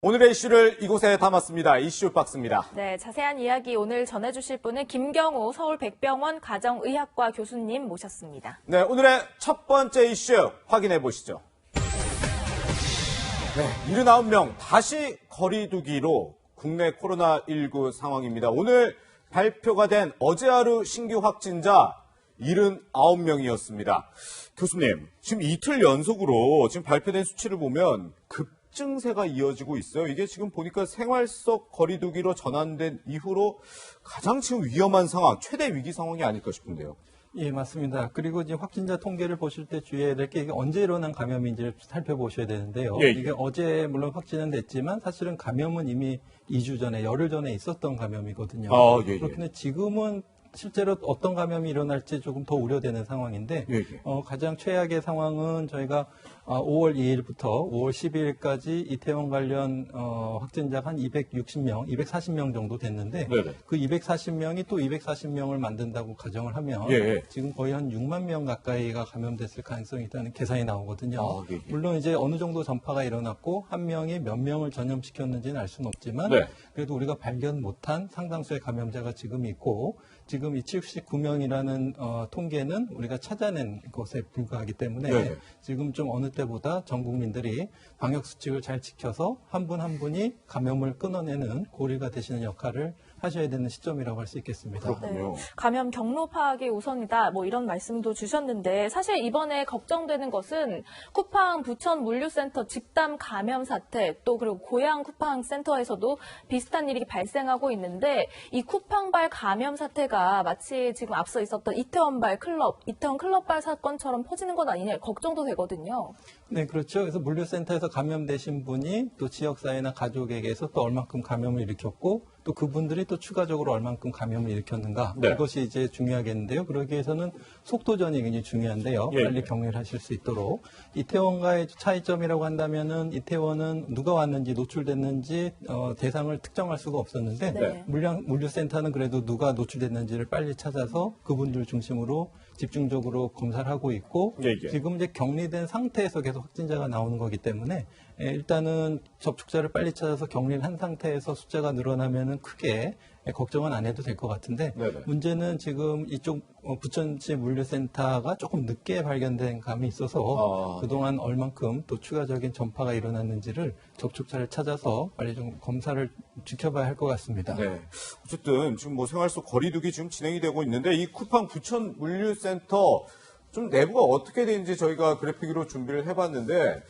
오늘의 이슈를 이곳에 담았습니다. 이슈 박스입니다. 네, 자세한 이야기 오늘 전해주실 분은 김경호 서울백병원 가정의학과 교수님 모셨습니다. 네, 오늘의 첫 번째 이슈 확인해 보시죠. 네, 79명 다시 거리두기로 국내 코로나19 상황입니다. 오늘 발표가 된 어제 하루 신규 확진자 79명이었습니다. 교수님, 지금 이틀 연속으로 지금 발표된 수치를 보면 급증세가 이어지고 있어요. 이게 지금 보니까 생활 속 거리두기로 전환된 이후로 가장 지금 위험한 상황, 최대 위기 상황이 아닐까 싶은데요. 예, 맞습니다. 그리고 이제 확진자 통계를 보실 때 주의해야 될 게 이게 언제 일어난 감염인지를 살펴보셔야 되는데요. 예. 이게 어제 물론 확진은 됐지만 사실은 감염은 이미 2주 전에, 열흘 전에 있었던 감염이거든요. 예. 그렇기 때문에 지금은 실제로 어떤 감염이 일어날지 조금 더 우려되는 상황인데 예. 가장 최악의 상황은 저희가 5월 2일부터 5월 12일까지 이태원 관련 확진자가 한 260명, 240명 정도 됐는데 네네. 그 240명이 또 240명을 만든다고 가정을 하면 예. 지금 거의 한 6만 명 가까이가 감염됐을 가능성이 있다는 계산이 나오거든요. 예. 물론 이제 어느 정도 전파가 일어났고 한 명이 몇 명을 전염시켰는지는 알 수는 없지만 네. 그래도 우리가 발견 못한 상당수의 감염자가 지금 있고 지금 이 79명이라는 통계는 우리가 찾아낸 것에 불과하기 때문에 네. 지금 좀 어느 때보다 전 국민들이 방역 수칙을 잘 지켜서 한 분 한 분이 감염을 끊어내는 고리가 되시는 역할을 하셔야 되는 시점이라고 할 수 있겠습니다. 그렇군요. 감염 경로 파악이 우선이다. 뭐 이런 말씀도 주셨는데 사실 이번에 걱정되는 것은 쿠팡 부천 물류센터 집단 감염 사태 또 그리고 고양 쿠팡 센터에서도 비슷한 일이 발생하고 있는데 이 쿠팡발 감염 사태가 마치 지금 앞서 있었던 이태원 클럽발 사건처럼 퍼지는 건 아니냐 걱정도 되거든요. 네, 그렇죠. 그래서 물류센터에서 감염되신 분이 또 지역사회나 가족에게서 또 얼만큼 감염을 일으켰고 또 그분들이 또 추가적으로 얼만큼 감염을 일으켰는가. 네. 이것이 이제 중요하겠는데요. 그러기 위해서는 속도전이 굉장히 중요한데요. 예. 빨리 격리를 하실 수 있도록. 이태원과의 차이점이라고 한다면은 이태원은 누가 왔는지 노출됐는지 대상을 특정할 수가 없었는데 네. 물류센터는 그래도 누가 노출됐는지를 빨리 찾아서 그분들 중심으로 집중적으로 검사를 하고 있고 예. 지금 이제 격리된 상태에서 계속 확진자가 나오는 거기 때문에 일단은 접촉자를 빨리 찾아서 격리를 한 상태에서 숫자가 늘어나면은 크게 걱정은 안 해도 될 것 같은데 네네. 문제는 지금 이쪽 부천시 물류센터가 조금 늦게 발견된 감이 있어서 그동안 얼만큼 또 추가적인 전파가 일어났는지를 접촉자를 찾아서 빨리 좀 검사를 지켜봐야 할 것 같습니다. 네. 어쨌든 지금 뭐 생활 속 거리두기 지금 진행이 되고 있는데 이 쿠팡 부천 물류센터 좀 내부가 어떻게 되는지 저희가 그래픽으로 준비를 해봤는데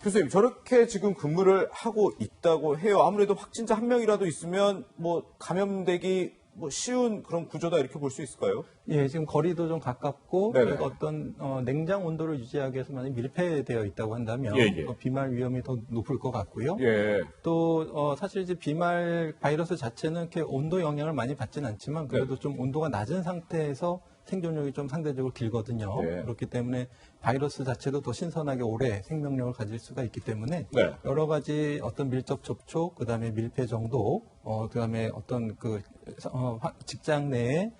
교수님 저렇게 지금 근무를 하고 있다고 해요. 아무래도 확진자 한 명이라도 있으면 뭐 감염되기 뭐 쉬운 그런 구조다 이렇게 볼 수 있을까요? 예, 지금 거리도 좀 가깝고 네네. 그리고 어떤 냉장 온도를 유지하기 위해서 만약 밀폐되어 있다고 한다면 예. 비말 위험이 더 높을 것 같고요. 예. 또 사실 이제 비말 바이러스 자체는 이렇게 온도 영향을 많이 받지는 않지만 그래도 좀 온도가 낮은 상태에서 생존력이 좀 상대적으로 길거든요. 네. 그렇기 때문에 바이러스 자체도 더 신선하게 오래 생명력을 가질 수가 있기 때문에 네. 여러 가지 어떤 밀접 접촉, 그다음에 밀폐 정도, 그다음에 어떤 직장 내의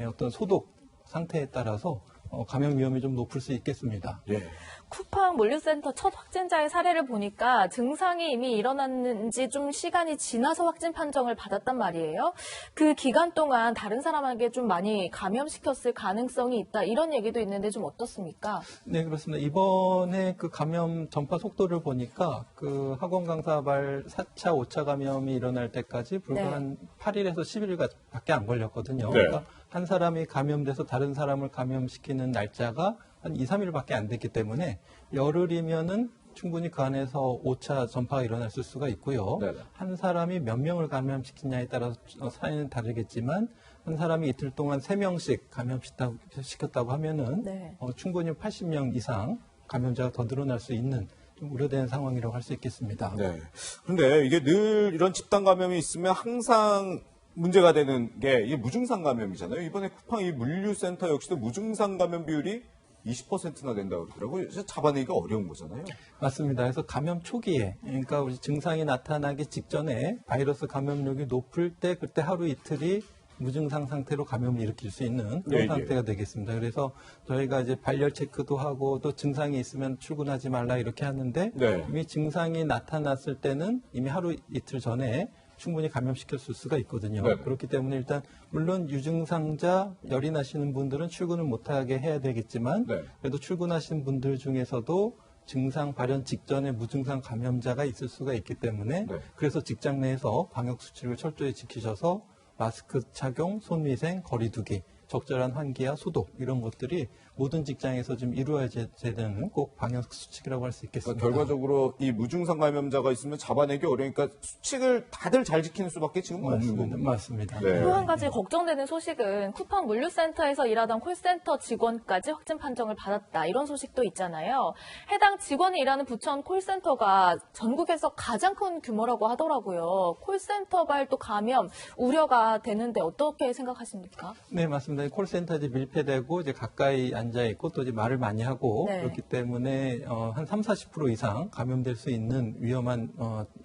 어떤 소독 상태에 따라서 감염 위험이 좀 높을 수 있겠습니다. 예. 쿠팡 물류센터 첫 확진자의 사례를 보니까 증상이 이미 일어났는지 좀 시간이 지나서 확진 판정을 받았단 말이에요. 그 기간 동안 다른 사람에게 좀 많이 감염시켰을 가능성이 있다. 이런 얘기도 있는데 좀 어떻습니까? 네, 그렇습니다. 이번에 그 감염 전파 속도를 보니까 그 학원 강사발 4차, 5차 감염이 일어날 때까지 불과 네. 한 8일에서 10일밖에 안 걸렸거든요. 네. 그러니까 한 사람이 감염돼서 다른 사람을 감염시키는 날짜가 한 2, 3일밖에 안 됐기 때문에 열흘이면은 충분히 그 안에서 5차 전파가 일어났을 수가 있고요. 네네. 한 사람이 몇 명을 감염시키냐에 따라서 사연은 다르겠지만 한 사람이 이틀 동안 3명씩 감염시켰다고 하면은 네. 충분히 80명 이상 감염자가 더 늘어날 수 있는 좀 우려되는 상황이라고 할 수 있겠습니다. 네. 그런데 이게 늘 이런 집단 감염이 있으면 항상 문제가 되는 게 이게 무증상 감염이잖아요. 이번에 쿠팡 이 물류센터 역시도 무증상 감염 비율이 20%나 된다고 그러더라고요. 잡아내기가 어려운 거잖아요. 맞습니다. 그래서 감염 초기에, 그러니까 우리 증상이 나타나기 직전에 바이러스 감염력이 높을 때 그때 하루 이틀이 무증상 상태로 감염을 일으킬 수 있는 그런 예, 예. 상태가 되겠습니다. 그래서 저희가 이제 발열 체크도 하고 또 증상이 있으면 출근하지 말라 이렇게 하는데 네. 이미 증상이 나타났을 때는 이미 하루 이틀 전에 충분히 감염시켰을 수가 있거든요. 네. 그렇기 때문에 일단 물론 유증상자 열이 나시는 분들은 출근을 못하게 해야 되겠지만 네. 그래도 출근하시는 분들 중에서도 증상 발현 직전에 무증상 감염자가 있을 수가 있기 때문에 네. 그래서 직장 내에서 방역 수칙을 철저히 지키셔서 마스크 착용, 손위생, 거리두기, 적절한 환기와 소독 이런 것들이 모든 직장에서 좀 이루어져야 되는 꼭 방역 수칙이라고 할 수 있겠습니다. 그러니까 결과적으로 이 무증상 감염자가 있으면 잡아내기 어려우니까 수칙을 다들 잘 지키는 수밖에 지금 없는 거군요. 맞습니다. 네. 또 한 가지 걱정되는 소식은 쿠팡 물류센터에서 일하던 콜센터 직원까지 확진 판정을 받았다. 이런 소식도 있잖아요. 해당 직원이 일하는 부천 콜센터가 전국에서 가장 큰 규모라고 하더라고요. 콜센터발 또 감염 우려가 되는데 어떻게 생각하십니까? 네, 맞습니다. 콜센터 이제 밀폐되고 이제 가까이 앉아 있고 또 이제 말을 많이 하고 네. 그렇기 때문에 한 30-40% 이상 감염될 수 있는 위험한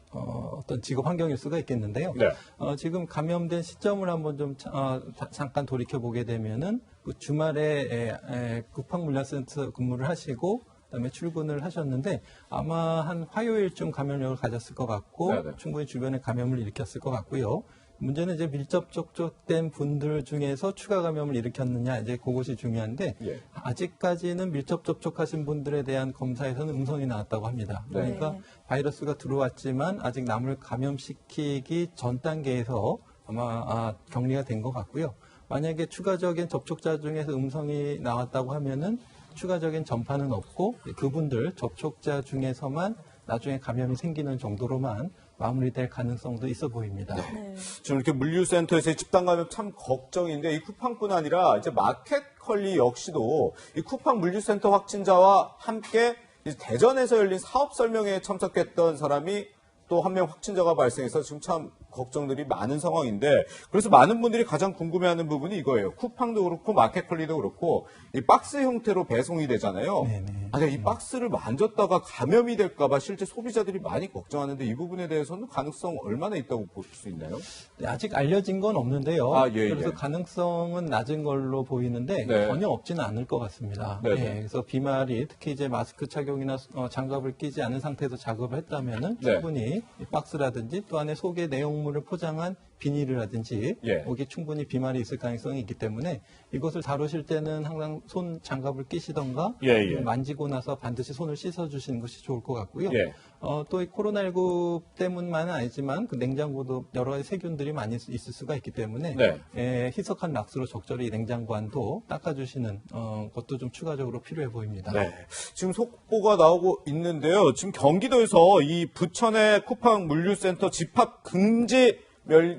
어떤 직업 환경일 수가 있겠는데요. 네. 지금 감염된 시점을 한번 좀 잠깐 돌이켜 보게 되면은 그 주말에 쿠팡 물류센터 근무를 하시고 그다음에 출근을 하셨는데 아마 한 화요일쯤 감염력을 가졌을 것 같고 네네. 충분히 주변에 감염을 일으켰을 것 같고요. 문제는 이제 밀접 접촉된 분들 중에서 추가 감염을 일으켰느냐 이제 그것이 중요한데 예. 아직까지는 밀접 접촉하신 분들에 대한 검사에서는 음성이 나왔다고 합니다. 네. 그러니까 바이러스가 들어왔지만 아직 남을 감염시키기 전 단계에서 아마 격리가 된 것 같고요. 만약에 추가적인 접촉자 중에서 음성이 나왔다고 하면은 추가적인 전파는 없고 그분들 접촉자 중에서만 나중에 감염이 생기는 정도로만 마무리될 가능성도 있어 보입니다. 네. 지금 이렇게 물류센터에서의 집단 감염 참 걱정인데 이 쿠팡뿐 아니라 이제 마켓컬리 역시도 이 쿠팡 물류센터 확진자와 함께 이제 대전에서 열린 사업 설명회에 참석했던 사람이 또 한 명 확진자가 발생해서 지금 참 걱정들이 많은 상황인데 그래서 많은 분들이 가장 궁금해하는 부분이 이거예요. 쿠팡도 그렇고 마켓컬리도 그렇고 이 박스 형태로 배송이 되잖아요. 네네. 아니, 이 박스를 만졌다가 감염이 될까봐 실제 소비자들이 많이 걱정하는데 이 부분에 대해서는 가능성 얼마나 있다고 보실 수 있나요? 네, 아직 알려진 건 없는데요. 예, 그래서 예. 가능성은 낮은 걸로 보이는데 네. 전혀 없지는 않을 것 같습니다. 네네. 예, 그래서 비말이 특히 이제 마스크 착용이나 장갑을 끼지 않은 상태에서 작업을 했다면은 네. 충분히 이 박스라든지 또 안에 속에 내용물을 포장한 비닐이라든지 예. 여기 충분히 비말이 있을 가능성이 있기 때문에 이것을 다루실 때는 항상 손 장갑을 끼시던가 예, 예. 만지고 나서 반드시 손을 씻어주시는 것이 좋을 것 같고요. 예. 또 이 코로나19 때문만은 아니지만 그 냉장고도 여러 가지 세균들이 많이 있을 수가 있기 때문에 네. 희석한 락스로 적절히 이 냉장고 안도 닦아주시는 것도 좀 추가적으로 필요해 보입니다. 네. 지금 속보가 나오고 있는데요. 지금 경기도에서 이 부천의 쿠팡 물류센터 집합 금지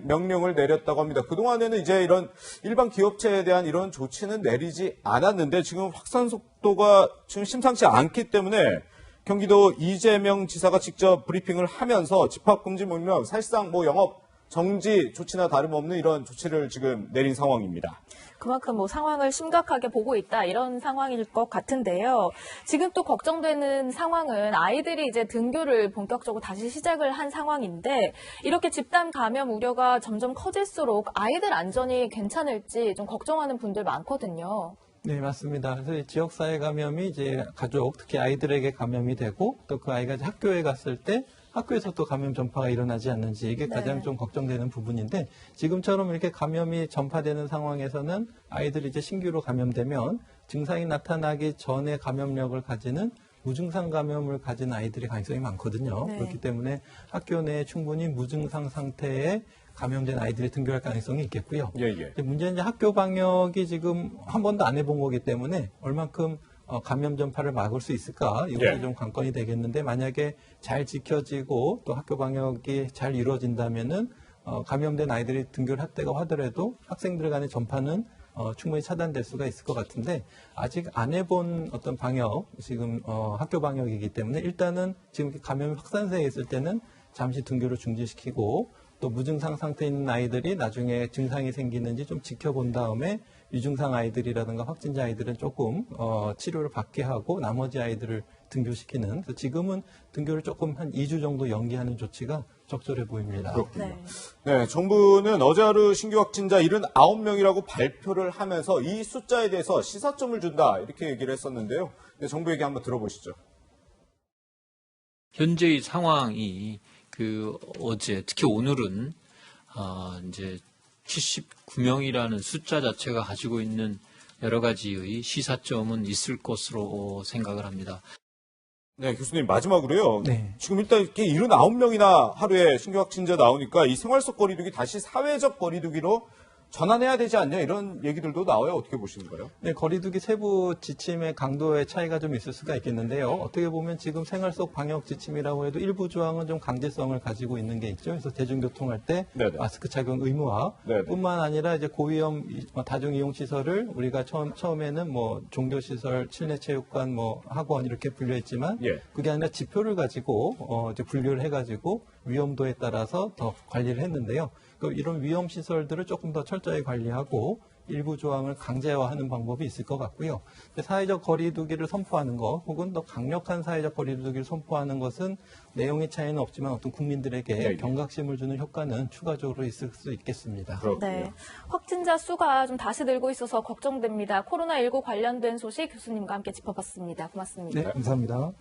명령을 내렸다고 합니다. 그동안에는 이제 이런 일반 기업체에 대한 이런 조치는 내리지 않았는데 지금 확산 속도가 지금 심상치 않기 때문에 경기도 이재명 지사가 직접 브리핑을 하면서 집합금지 명령 사실상 뭐 영업 정지 조치나 다름없는 이런 조치를 지금 내린 상황입니다. 그만큼 뭐 상황을 심각하게 보고 있다 이런 상황일 것 같은데요. 지금 또 걱정되는 상황은 아이들이 이제 등교를 본격적으로 다시 시작을 한 상황인데 이렇게 집단 감염 우려가 점점 커질수록 아이들 안전이 괜찮을지 좀 걱정하는 분들 많거든요. 네, 맞습니다. 그래서 이 지역사회 감염이 이제 가족, 특히 아이들에게 감염이 되고 또 그 아이가 이제 학교에 갔을 때 학교에서 또 감염 전파가 일어나지 않는지 이게 가장 좀 걱정되는 부분인데 지금처럼 이렇게 감염이 전파되는 상황에서는 아이들이 이제 신규로 감염되면 증상이 나타나기 전에 감염력을 가지는 무증상 감염을 가진 아이들이 가능성이 많거든요. 네. 그렇기 때문에 학교 내에 충분히 무증상 상태에 감염된 아이들이 등교할 가능성이 있겠고요. 예, 예. 근데 문제는 이제 학교 방역이 지금 한 번도 안 해본 거기 때문에 얼만큼 감염 전파를 막을 수 있을까 이것이 예. 좀 관건이 되겠는데 만약에 잘 지켜지고 또 학교 방역이 잘 이루어진다면은 감염된 아이들이 등교를 했다고 하더라도 학생들 간의 전파는 충분히 차단될 수가 있을 것 같은데 아직 안 해본 어떤 방역 지금 학교 방역이기 때문에 일단은 지금 감염 확산세에 있을 때는 잠시 등교를 중지시키고 또 무증상 상태에 있는 아이들이 나중에 증상이 생기는지 좀 지켜본 다음에 유증상 아이들이라든가 확진자 아이들은 조금 치료를 받게 하고 나머지 아이들을 등교시키는 그래서 지금은 등교를 조금 한 2주 정도 연기하는 조치가 적절해 보입니다. 그렇군요. 네. 네, 정부는 어제 하루 신규 확진자 79명이라고 발표를 하면서 이 숫자에 대해서 시사점을 준다 이렇게 얘기를 했었는데요. 네, 정부 얘기 한번 들어보시죠. 현재의 상황이 어제 특히 오늘은 이제 79명이라는 숫자 자체가 가지고 있는 여러 가지의 시사점은 있을 것으로 생각을 합니다. 네, 교수님 마지막으로요. 네. 지금 일단 이렇게 79명이나 하루에 신규 확진자 나오니까 이 생활 속 거리두기 다시 사회적 거리두기로 전환해야 되지 않냐 이런 얘기들도 나와요. 어떻게 보시는가요? 네, 거리두기 세부 지침의 강도의 차이가 좀 있을 수가 있겠는데요. 어떻게 보면 지금 생활 속 방역 지침이라고 해도 일부 조항은 좀 강제성을 가지고 있는 게 있죠. 그래서 대중교통할 때 네네. 마스크 착용 의무화 네네. 뿐만 아니라 이제 고위험 다중이용 시설을 우리가 처음에는 뭐 종교시설, 실내체육관, 뭐 학원 이렇게 분류했지만 예. 그게 아니라 지표를 가지고 이제 분류를 해가지고 위험도에 따라서 더 관리를 했는데요. 이런 위험 시설들을 조금 더 철저히 관리하고 일부 조항을 강제화하는 방법이 있을 것 같고요. 사회적 거리두기를 선포하는 것 혹은 더 강력한 사회적 거리두기를 선포하는 것은 내용의 차이는 없지만 어떤 국민들에게 네, 네. 경각심을 주는 효과는 추가적으로 있을 수 있겠습니다. 그렇군요. 네. 확진자 수가 좀 다시 늘고 있어서 걱정됩니다. 코로나19 관련된 소식 교수님과 함께 짚어봤습니다. 고맙습니다. 네, 감사합니다.